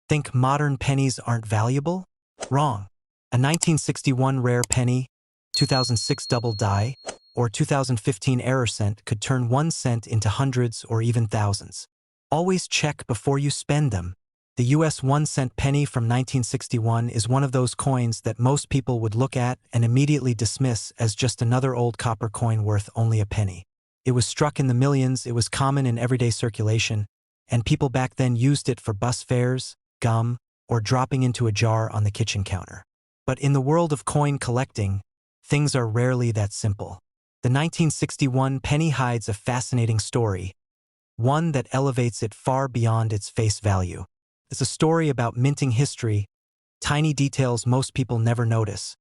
Think modern pennies aren't valuable? Wrong. A 1961 rare penny, 2006 double die, or 2015 error cent could turn 1 cent into hundreds or even thousands. Always check before you spend them. The US 1 cent penny from 1961 is one of those coins that most people would look at and immediately dismiss as just another old copper coin worth only a penny. It was struck in the millions, it was common in everyday circulation, and people back then used it for bus fares, gum, or dropping into a jar on the kitchen counter. But in the world of coin collecting, things are rarely that simple. The 1961 penny hides a fascinating story, one that elevates it far beyond its face value. It's a story about minting history, tiny details most people never notice,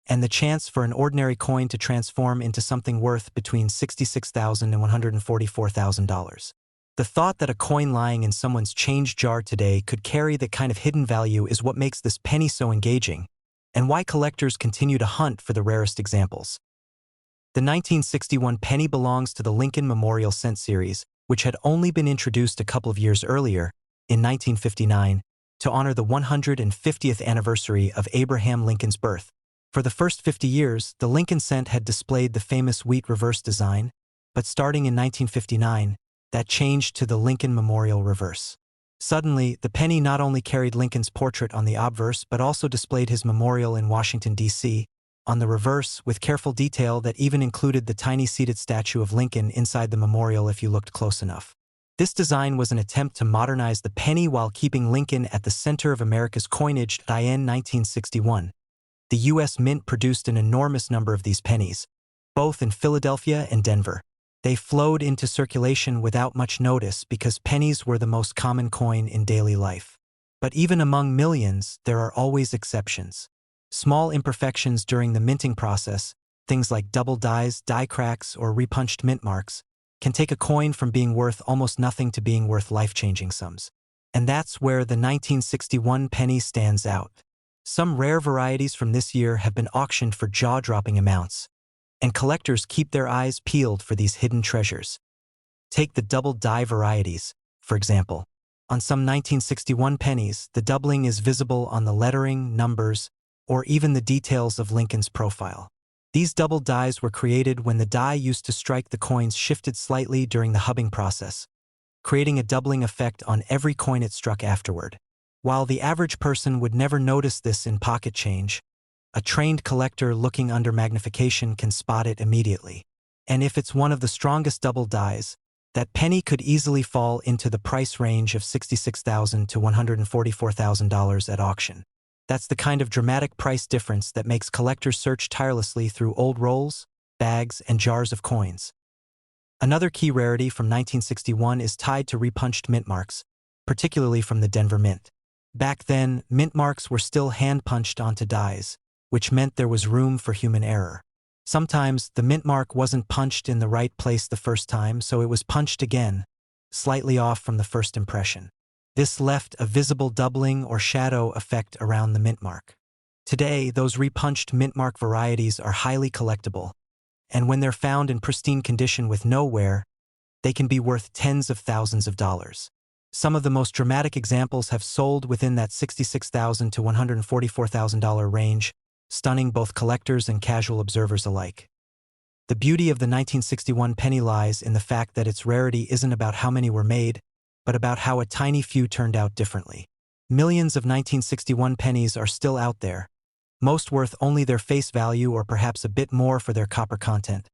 and the chance for an ordinary coin to transform into something worth between $66,000 and $144,000. The thought that a coin lying in someone's change jar today could carry that kind of hidden value is what makes this penny so engaging, and why collectors continue to hunt for the rarest examples. The 1961 penny belongs to the Lincoln Memorial Cent series, which had only been introduced a couple of years earlier, in 1959, to honor the 150th anniversary of Abraham Lincoln's birth. For the first 50 years, the Lincoln cent had displayed the famous wheat reverse design, but starting in 1959, that changed to the Lincoln Memorial reverse. Suddenly, the penny not only carried Lincoln's portrait on the obverse but also displayed his memorial in Washington, D.C., on the reverse with careful detail that even included the tiny seated statue of Lincoln inside the memorial if you looked close enough. This design was an attempt to modernize the penny while keeping Lincoln at the center of America's coinage. In 1961, the U.S. Mint produced an enormous number of these pennies, both in Philadelphia and Denver. They flowed into circulation without much notice because pennies were the most common coin in daily life. But even among millions, there are always exceptions. Small imperfections during the minting process, things like double dies, die cracks, or repunched mint marks, can take a coin from being worth almost nothing to being worth life-changing sums. And that's where the 1961 penny stands out. Some rare varieties from this year have been auctioned for jaw-dropping amounts, and collectors keep their eyes peeled for these hidden treasures. Take the double die varieties, for example. On some 1961 pennies, the doubling is visible on the lettering, numbers, or even the details of Lincoln's profile. These double dies were created when the die used to strike the coins shifted slightly during the hubbing process, creating a doubling effect on every coin it struck afterward. While the average person would never notice this in pocket change, a trained collector looking under magnification can spot it immediately. And if it's one of the strongest double dies, that penny could easily fall into the price range of $66,000 to $144,000 at auction. That's the kind of dramatic price difference that makes collectors search tirelessly through old rolls, bags, and jars of coins. Another key rarity from 1961 is tied to repunched mint marks, particularly from the Denver Mint. Back then, mint marks were still hand-punched onto dies, which meant there was room for human error. Sometimes, the mint mark wasn't punched in the right place the first time, so it was punched again, slightly off from the first impression. This left a visible doubling or shadow effect around the mint mark. Today, those repunched mint mark varieties are highly collectible, and when they're found in pristine condition with no wear, they can be worth tens of thousands of dollars. Some of the most dramatic examples have sold within that $66,000 to $144,000 range, stunning both collectors and casual observers alike. The beauty of the 1961 penny lies in the fact that its rarity isn't about how many were made, but about how a tiny few turned out differently. Millions of 1961 pennies are still out there, most worth only their face value or perhaps a bit more for their copper content.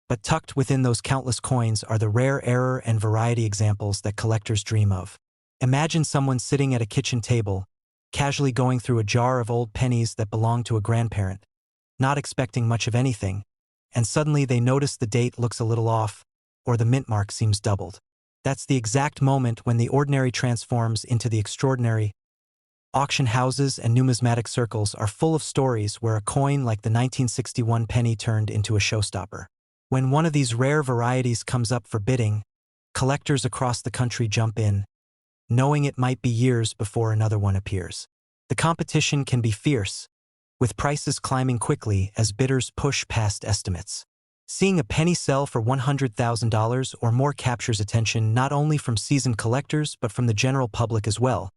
But tucked within those countless coins are the rare error and variety examples that collectors dream of. Imagine someone sitting at a kitchen table, casually going through a jar of old pennies that belonged to a grandparent, not expecting much of anything, and suddenly they notice the date looks a little off, or the mint mark seems doubled. That's the exact moment when the ordinary transforms into the extraordinary. Auction houses and numismatic circles are full of stories where a coin like the 1961 penny turned into a showstopper. When one of these rare varieties comes up for bidding, collectors across the country jump in, knowing it might be years before another one appears. The competition can be fierce, with prices climbing quickly as bidders push past estimates. Seeing a penny sell for $100,000 or more captures attention not only from seasoned collectors but from the general public as well,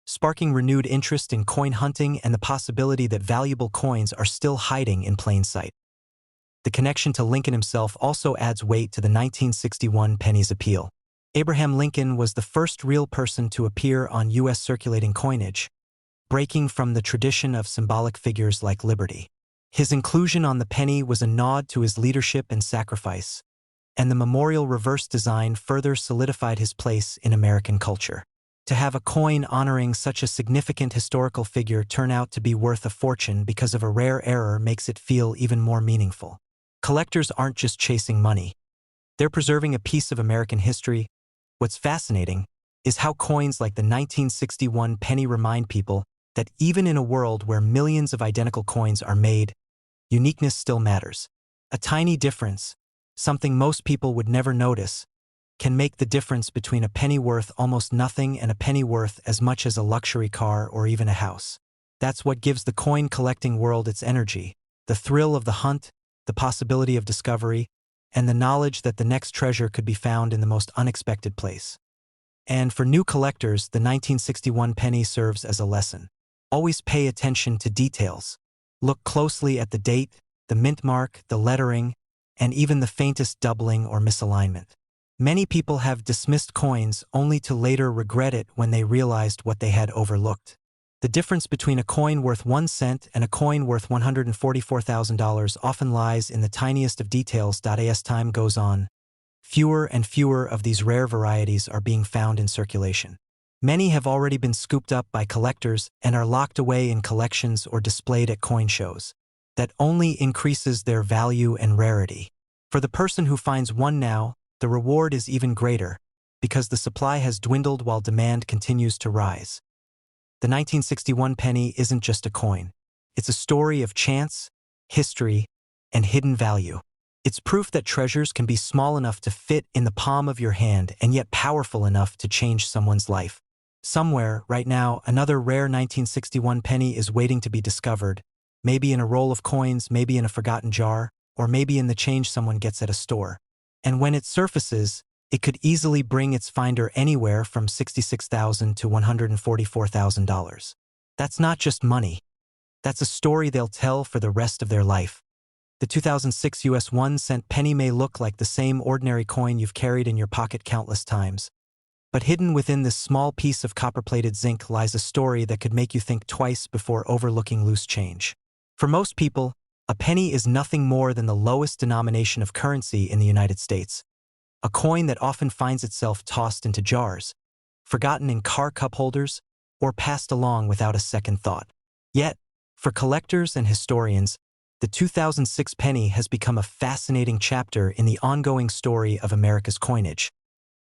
sparking renewed interest in coin hunting and the possibility that valuable coins are still hiding in plain sight. The connection to Lincoln himself also adds weight to the 1961 penny's appeal. Abraham Lincoln was the first real person to appear on U.S. circulating coinage, breaking from the tradition of symbolic figures like Liberty. His inclusion on the penny was a nod to his leadership and sacrifice, and the memorial reverse design further solidified his place in American culture. To have a coin honoring such a significant historical figure turn out to be worth a fortune because of a rare error makes it feel even more meaningful. Collectors aren't just chasing money. They're preserving a piece of American history. What's fascinating is how coins like the 1961 penny remind people that even in a world where millions of identical coins are made, uniqueness still matters. A tiny difference, something most people would never notice, can make the difference between a penny worth almost nothing and a penny worth as much as a luxury car or even a house. That's what gives the coin collecting world its energy, the thrill of the hunt, the possibility of discovery, and the knowledge that the next treasure could be found in the most unexpected place. And for new collectors, the 1961 penny serves as a lesson. Always pay attention to details. Look closely at the date, the mint mark, the lettering, and even the faintest doubling or misalignment. Many people have dismissed coins only to later regret it when they realized what they had overlooked. The difference between a coin worth 1 cent and a coin worth $144,000 often lies in the tiniest of details. As time goes on, fewer and fewer of these rare varieties are being found in circulation. Many have already been scooped up by collectors and are locked away in collections or displayed at coin shows. That only increases their value and rarity. For the person who finds one now, the reward is even greater, because the supply has dwindled while demand continues to rise. The 1961 penny isn't just a coin. It's a story of chance, history, and hidden value. It's proof that treasures can be small enough to fit in the palm of your hand and yet powerful enough to change someone's life. Somewhere, right now, another rare 1961 penny is waiting to be discovered, maybe in a roll of coins, maybe in a forgotten jar, or maybe in the change someone gets at a store. And when it surfaces, it could easily bring its finder anywhere from $66,000 to $144,000. That's not just money. That's a story they'll tell for the rest of their life. The 2006 US 1-cent penny may look like the same ordinary coin you've carried in your pocket countless times. But hidden within this small piece of copper-plated zinc lies a story that could make you think twice before overlooking loose change. For most people, a penny is nothing more than the lowest denomination of currency in the United States. A coin that often finds itself tossed into jars, forgotten in car cup holders, or passed along without a second thought. Yet, for collectors and historians, the 2006 penny has become a fascinating chapter in the ongoing story of America's coinage.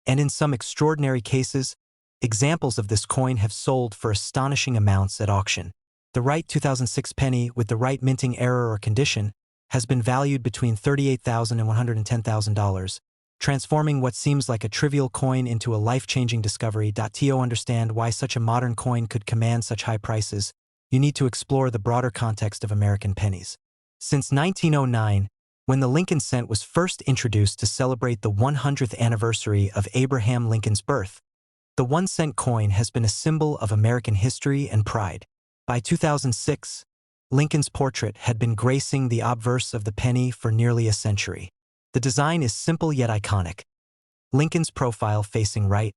And in some extraordinary cases, examples of this coin have sold for astonishing amounts at auction. The right 2006 penny with the right minting error or condition has been valued between $38,000 and $110,000, transforming what seems like a trivial coin into a life-changing discovery. To understand why such a modern coin could command such high prices, you need to explore the broader context of American pennies. Since 1909, when the Lincoln cent was first introduced to celebrate the 100th anniversary of Abraham Lincoln's birth, the 1-cent coin has been a symbol of American history and pride. By 2006, Lincoln's portrait had been gracing the obverse of the penny for nearly a century. The design is simple yet iconic. Lincoln's profile facing right,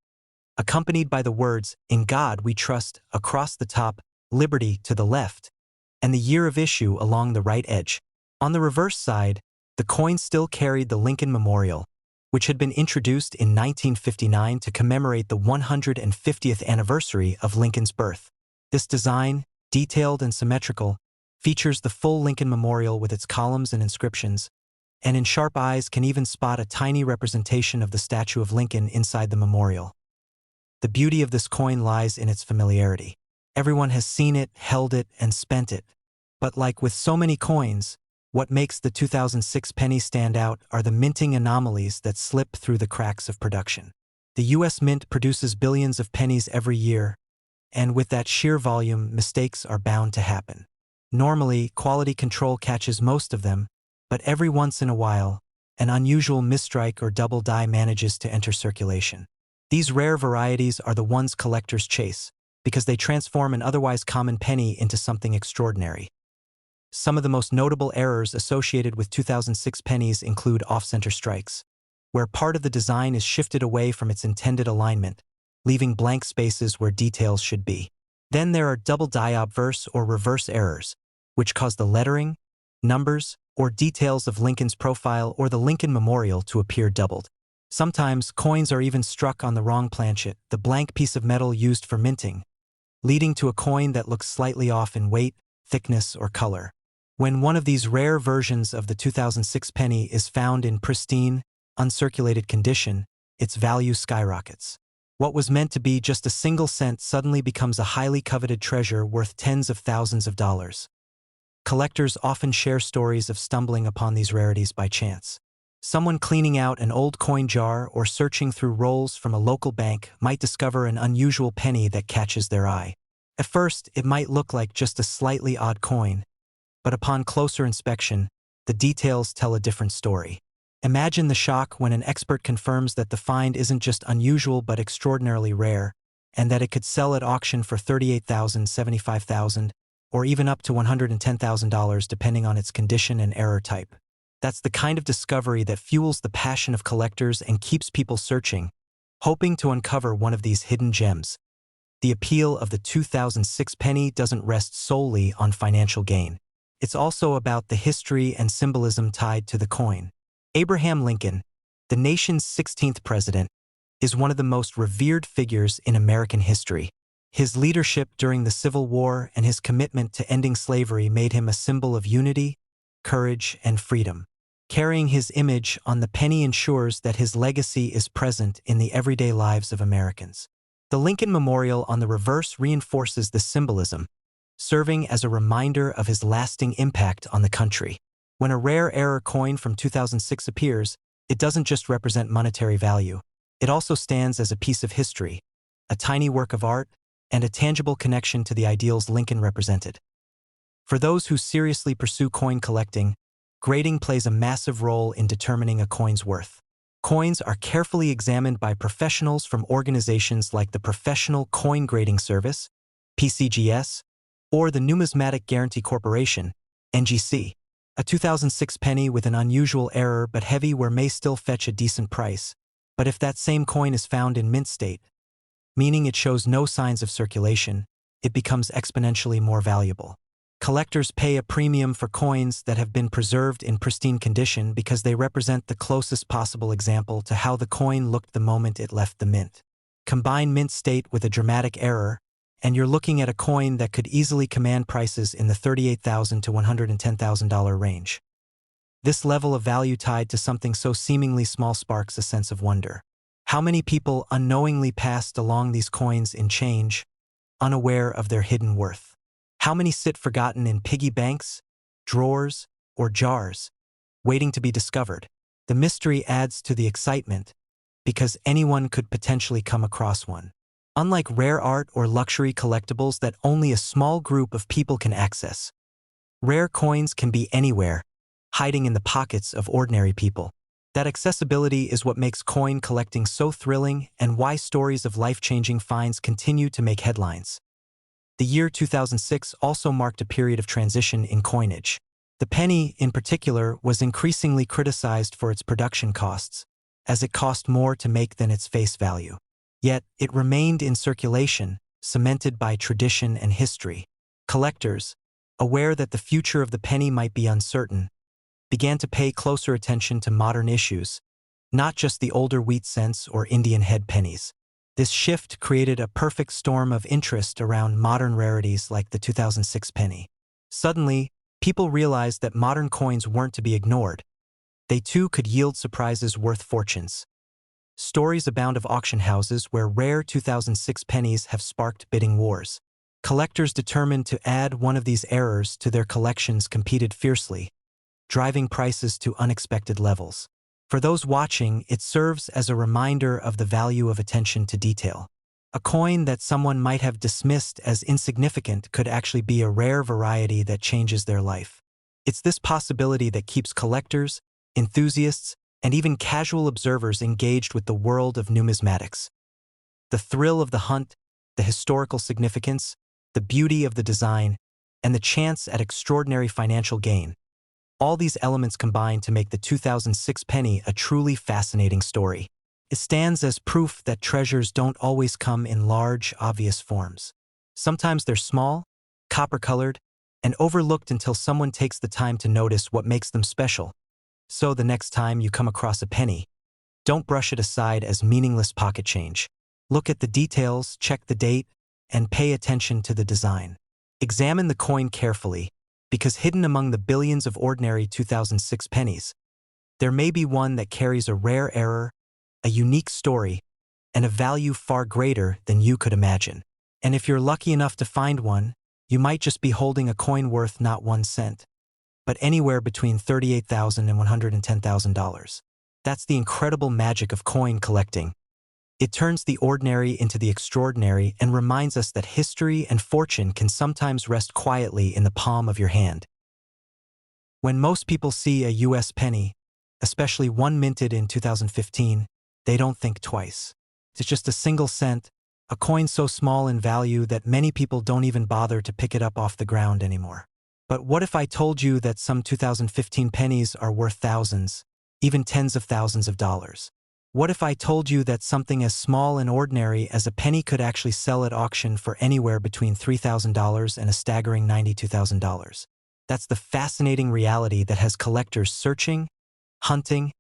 accompanied by the words, "In God We Trust," across the top, "Liberty" to the left, and the year of issue along the right edge. On the reverse side, the coin still carried the Lincoln Memorial, which had been introduced in 1959 to commemorate the 150th anniversary of Lincoln's birth. This design, detailed and symmetrical, features the full Lincoln Memorial with its columns and inscriptions, and in sharp eyes can even spot a tiny representation of the statue of Lincoln inside the memorial. The beauty of this coin lies in its familiarity. Everyone has seen it, held it, and spent it. But like with so many coins, what makes the 2006 penny stand out are the minting anomalies that slip through the cracks of production. The U.S. Mint produces billions of pennies every year, and with that sheer volume, mistakes are bound to happen. Normally, quality control catches most of them, but every once in a while, an unusual misstrike or double die manages to enter circulation. These rare varieties are the ones collectors chase, because they transform an otherwise common penny into something extraordinary. Some of the most notable errors associated with 2006 pennies include off-center strikes, where part of the design is shifted away from its intended alignment, leaving blank spaces where details should be. Then there are double die obverse or reverse errors, which cause the lettering, numbers, or details of Lincoln's profile or the Lincoln Memorial to appear doubled. Sometimes coins are even struck on the wrong planchet, the blank piece of metal used for minting, leading to a coin that looks slightly off in weight, thickness, or color. When one of these rare versions of the 2006 penny is found in pristine, uncirculated condition, its value skyrockets. What was meant to be just a single cent suddenly becomes a highly coveted treasure worth tens of thousands of dollars. Collectors often share stories of stumbling upon these rarities by chance. Someone cleaning out an old coin jar or searching through rolls from a local bank might discover an unusual penny that catches their eye. At first, it might look like just a slightly odd coin, but upon closer inspection, the details tell a different story. Imagine the shock when an expert confirms that the find isn't just unusual but extraordinarily rare, and that it could sell at auction for $38,000, $75,000, or even up to $110,000 depending on its condition and error type. That's the kind of discovery that fuels the passion of collectors and keeps people searching, hoping to uncover one of these hidden gems. The appeal of the 2006 penny doesn't rest solely on financial gain. It's also about the history and symbolism tied to the coin. Abraham Lincoln, the nation's 16th president, is one of the most revered figures in American history. His leadership during the Civil War and his commitment to ending slavery made him a symbol of unity, courage, and freedom. Carrying his image on the penny ensures that his legacy is present in the everyday lives of Americans. The Lincoln Memorial on the reverse reinforces the symbolism, serving as a reminder of his lasting impact on the country. When a rare error coin from 2006 appears, it doesn't just represent monetary value. It also stands as a piece of history, a tiny work of art, and a tangible connection to the ideals Lincoln represented. For those who seriously pursue coin collecting, grading plays a massive role in determining a coin's worth. Coins are carefully examined by professionals from organizations like the Professional Coin Grading Service, PCGS, or the Numismatic Guarantee Corporation, NGC. A 2006 penny with an unusual error but heavy wear may still fetch a decent price, but if that same coin is found in mint state, meaning it shows no signs of circulation, it becomes exponentially more valuable. Collectors pay a premium for coins that have been preserved in pristine condition because they represent the closest possible example to how the coin looked the moment it left the mint. Combine mint state with a dramatic error, and you're looking at a coin that could easily command prices in the $38,000 to $110,000 range. This level of value tied to something so seemingly small sparks a sense of wonder. How many people unknowingly passed along these coins in change, unaware of their hidden worth? How many sit forgotten in piggy banks, drawers, or jars, waiting to be discovered? The mystery adds to the excitement, because anyone could potentially come across one. Unlike rare art or luxury collectibles that only a small group of people can access, rare coins can be anywhere, hiding in the pockets of ordinary people. That accessibility is what makes coin collecting so thrilling and why stories of life-changing finds continue to make headlines. The year 2006 also marked a period of transition in coinage. The penny, in particular, was increasingly criticized for its production costs, as it cost more to make than its face value. Yet, it remained in circulation, cemented by tradition and history. Collectors, aware that the future of the penny might be uncertain, began to pay closer attention to modern issues, not just the older wheat cents or Indian head pennies. This shift created a perfect storm of interest around modern rarities like the 2006 penny. Suddenly, people realized that modern coins weren't to be ignored. They too could yield surprises worth fortunes. Stories abound of auction houses where rare 2006 pennies have sparked bidding wars. Collectors determined to add one of these errors to their collections competed fiercely, driving prices to unexpected levels. For those watching, it serves as a reminder of the value of attention to detail. A coin that someone might have dismissed as insignificant could actually be a rare variety that changes their life. It's this possibility that keeps collectors, enthusiasts, and even casual observers engaged with the world of numismatics. The thrill of the hunt, the historical significance, the beauty of the design, and the chance at extraordinary financial gain. All these elements combine to make the 2006 penny a truly fascinating story. It stands as proof that treasures don't always come in large, obvious forms. Sometimes they're small, copper-colored, and overlooked until someone takes the time to notice what makes them special. So the next time you come across a penny, don't brush it aside as meaningless pocket change. Look at the details, check the date, and pay attention to the design. Examine the coin carefully, because hidden among the billions of ordinary 2006 pennies, there may be one that carries a rare error, a unique story, and a value far greater than you could imagine. And if you're lucky enough to find one, you might just be holding a coin worth not 1 cent, but anywhere between $38,000 and $110,000. That's the incredible magic of coin collecting. It turns the ordinary into the extraordinary and reminds us that history and fortune can sometimes rest quietly in the palm of your hand. When most people see a US penny, especially one minted in 2015, they don't think twice. It's just a single cent, a coin so small in value that many people don't even bother to pick it up off the ground anymore. But what if I told you that some 2015 pennies are worth thousands, even tens of thousands of dollars? What if I told you that something as small and ordinary as a penny could actually sell at auction for anywhere between $3,000 and a staggering $92,000? That's the fascinating reality that has collectors searching, hunting,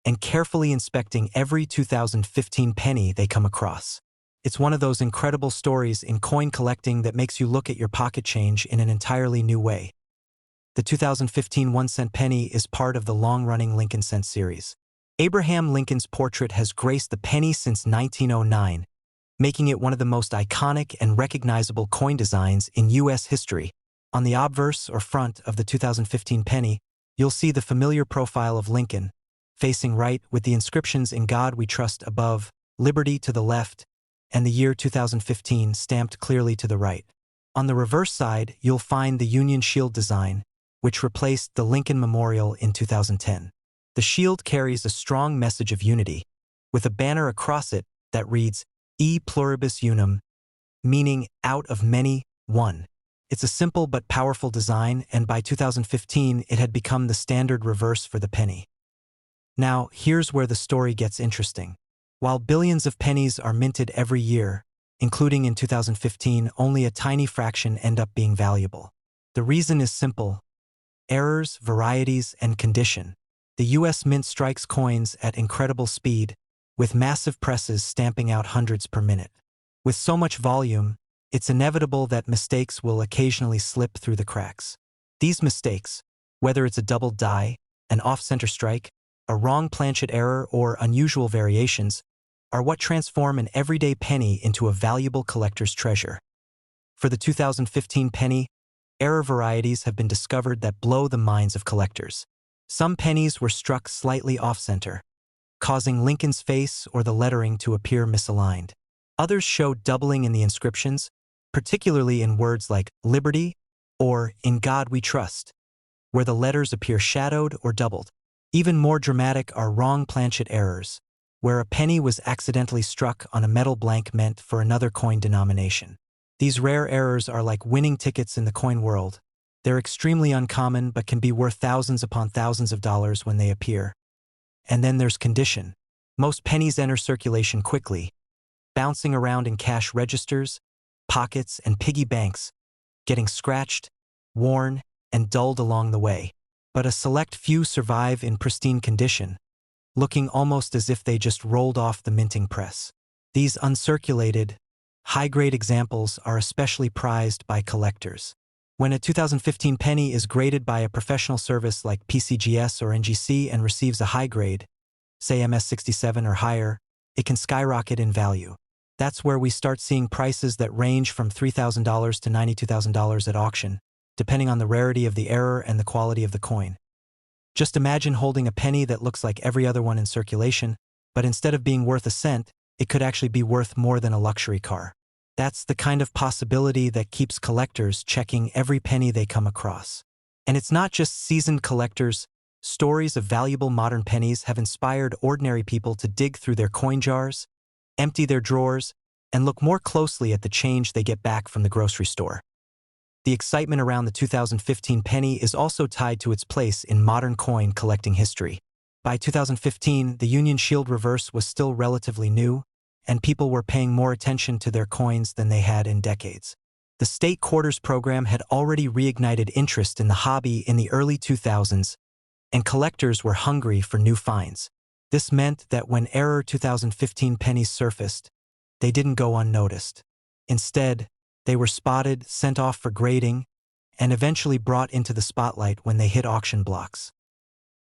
and carefully inspecting every 2015 penny they come across. It's one of those incredible stories in coin collecting that makes you look at your pocket change in an entirely new way. The 2015 1-cent penny is part of the long-running Lincoln Cent series. Abraham Lincoln's portrait has graced the penny since 1909, making it one of the most iconic and recognizable coin designs in U.S. history. On the obverse or front of the 2015 penny, you'll see the familiar profile of Lincoln, facing right with the inscriptions "In God We Trust" above, "Liberty" to the left, and the year 2015 stamped clearly to the right. On the reverse side, you'll find the Union Shield design, which replaced the Lincoln Memorial in 2010. The shield carries a strong message of unity, with a banner across it that reads, E pluribus unum, meaning out of many, one. It's a simple but powerful design, and by 2015 it had become the standard reverse for the penny. Now, here's where the story gets interesting. While billions of pennies are minted every year, including in 2015, only a tiny fraction end up being valuable. The reason is simple: errors, varieties, and condition. The U.S. Mint strikes coins at incredible speed, with massive presses stamping out hundreds per minute. With so much volume, it's inevitable that mistakes will occasionally slip through the cracks. These mistakes, whether it's a doubled die, an off-center strike, a wrong planchet error, or unusual variations, are what transform an everyday penny into a valuable collector's treasure. For the 2015 penny, error varieties have been discovered that blow the minds of collectors. Some pennies were struck slightly off-center, causing Lincoln's face or the lettering to appear misaligned. Others showed doubling in the inscriptions, particularly in words like "Liberty" or "In God We Trust," where the letters appear shadowed or doubled. Even more dramatic are wrong planchet errors, where a penny was accidentally struck on a metal blank meant for another coin denomination. These rare errors are like winning tickets in the coin world. They're extremely uncommon but can be worth thousands upon thousands of dollars when they appear. And then there's condition. Most pennies enter circulation quickly, bouncing around in cash registers, pockets, and piggy banks, getting scratched, worn, and dulled along the way. But a select few survive in pristine condition, looking almost as if they just rolled off the minting press. These uncirculated, high-grade examples are especially prized by collectors. When a 2015 penny is graded by a professional service like PCGS or NGC and receives a high grade, say MS67 or higher, it can skyrocket in value. That's where we start seeing prices that range from $3,000 to $92,000 at auction, depending on the rarity of the error and the quality of the coin. Just imagine holding a penny that looks like every other one in circulation, but instead of being worth a cent, it could actually be worth more than a luxury car. That's the kind of possibility that keeps collectors checking every penny they come across. And it's not just seasoned collectors. Stories of valuable modern pennies have inspired ordinary people to dig through their coin jars, empty their drawers, and look more closely at the change they get back from the grocery store. The excitement around the 2015 penny is also tied to its place in modern coin collecting history. By 2015, the Union Shield reverse was still relatively new, and people were paying more attention to their coins than they had in decades. The state quarters program had already reignited interest in the hobby in the early 2000s, and collectors were hungry for new finds. This meant that when Error 2015 pennies surfaced, they didn't go unnoticed. Instead, they were spotted, sent off for grading, and eventually brought into the spotlight when they hit auction blocks.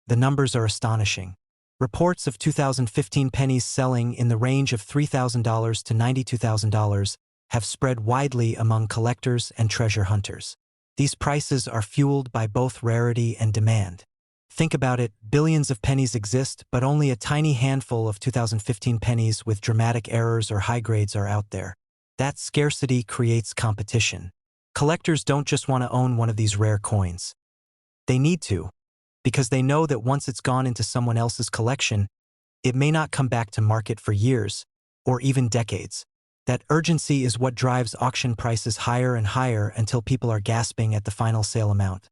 The numbers are astonishing. Reports of 2015 pennies selling in the range of $3,000 to $92,000 have spread widely among collectors and treasure hunters. These prices are fueled by both rarity and demand. Think about it, billions of pennies exist, but only a tiny handful of 2015 pennies with dramatic errors or high grades are out there. That scarcity creates competition. Collectors don't just want to own one of these rare coins. They need to, because they know that once it's gone into someone else's collection, it may not come back to market for years, or even decades. That urgency is what drives auction prices higher and higher until people are gasping at the final sale amount.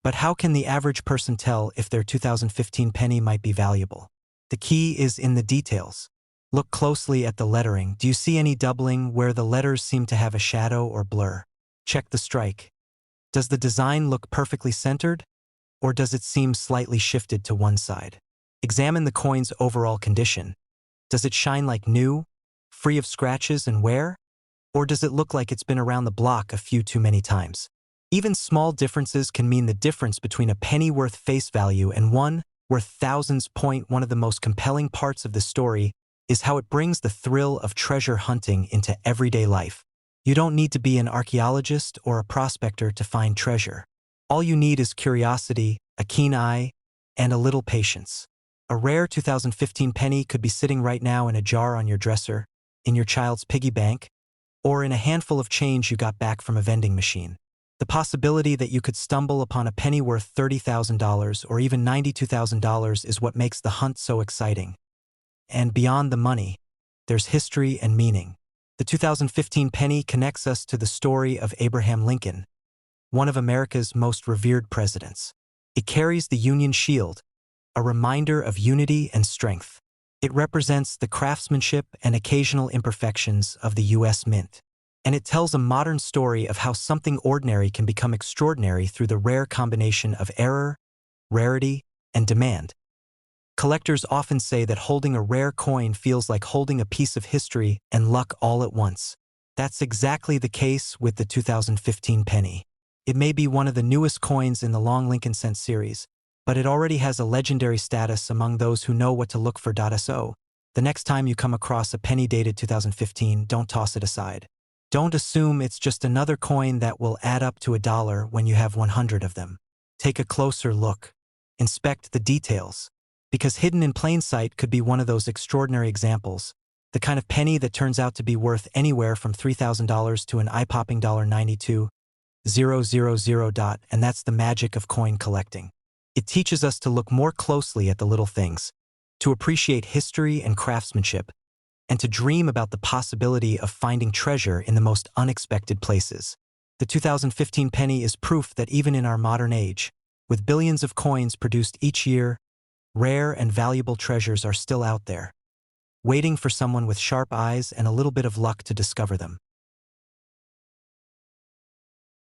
But how can the average person tell if their 2015 penny might be valuable? The key is in the details. Look closely at the lettering. Do you see any doubling where the letters seem to have a shadow or blur? Check the strike. Does the design look perfectly centered, or does it seem slightly shifted to one side? Examine the coin's overall condition. Does it shine like new, free of scratches and wear? Or does it look like it's been around the block a few too many times? Even small differences can mean the difference between a penny worth face value and one worth thousands. One of the most compelling parts of the story is how it brings the thrill of treasure hunting into everyday life. You don't need to be an archaeologist or a prospector to find treasure. All you need is curiosity, a keen eye, and a little patience. A rare 2015 penny could be sitting right now in a jar on your dresser, in your child's piggy bank, or in a handful of change you got back from a vending machine. The possibility that you could stumble upon a penny worth $30,000 or even $92,000 is what makes the hunt so exciting. And beyond the money, there's history and meaning. The 2015 penny connects us to the story of Abraham Lincoln, one of America's most revered presidents. It carries the Union Shield, a reminder of unity and strength. It represents the craftsmanship and occasional imperfections of the U.S. Mint. And it tells a modern story of how something ordinary can become extraordinary through the rare combination of error, rarity, and demand. Collectors often say that holding a rare coin feels like holding a piece of history and luck all at once. That's exactly the case with the 2015 penny. It may be one of the newest coins in the long Lincoln Cent series, but it already has a legendary status among those who know what to look for. So, the next time you come across a penny dated 2015, don't toss it aside. Don't assume it's just another coin that will add up to $1 when you have 100 of them. Take a closer look. Inspect the details. Because hidden in plain sight could be one of those extraordinary examples, the kind of penny that turns out to be worth anywhere from $3,000 to an eye-popping $92,000. And that's the magic of coin collecting. It teaches us to look more closely at the little things, to appreciate history and craftsmanship, and to dream about the possibility of finding treasure in the most unexpected places. The 2015 penny is proof that even in our modern age, with billions of coins produced each year, rare and valuable treasures are still out there, waiting for someone with sharp eyes and a little bit of luck to discover them.